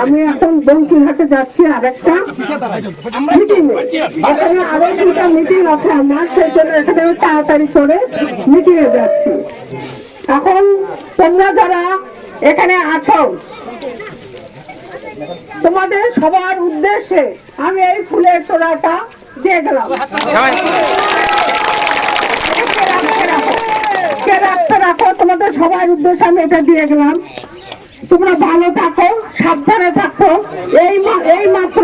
আমি এখন বঙ্কিমহাটে যাচ্ছি আরেকটা মিটিং এখানে আরো দুটা মিটিং আছে আমার, সেই জন্য এখানে আমি তাড়াতাড়ি করে মিটিং এ যাচ্ছি। এখন তোমরা যারা এখানে আছো তোমাদের সবার উদ্দেশ্যে আমি এই ফুলের তোড়াটা দিয়ে গেলাম। রাখো তোমাদের সবার উদ্দেশ্যে আমি এটা দিয়ে গেলাম। তোমরা ভালো থাকো, সাবধানে থাকো। এই মাত্র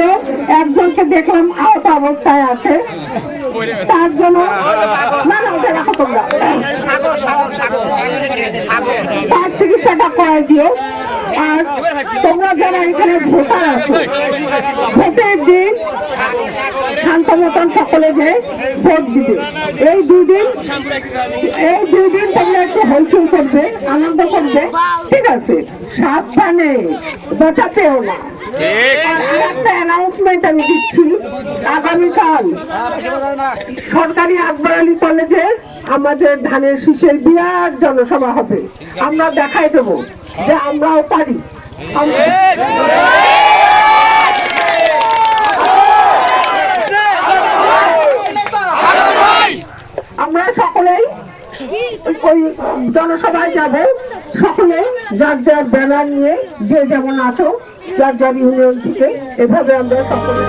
একজনকে দেখলাম আহত অবস্থায় আছে, তার জন্য রাখো তোমরা, তার চিকিৎসাটা করে দিও। আর তোমরা যারা এখানে ভোটার আছো, ভোটের দিন শান্ত মতন সকলে যে ভোট দিবে। এই দুই দিন তোমরা একটু হইচই করবে, আনন্দ করবে, ঠিক আছে? সাবধানে, বাঁচাতেও না। একটা অ্যানাউন্সমেন্ট আমি দিচ্ছি, আগামীকাল সরকারি আকবর আলী কলেজে আমাদের ধানের শীষের বিরাট জনসভা হবে। আমরা দেখাই দেবো যে আমরাও পারি। আমরা সকলেই ওই জনসভায় যাব, সকলে যার যার ব্যানার নিয়ে যে যেমন আছো, যার যার ইউনিয়ন থেকে, এভাবে আমরা সকলে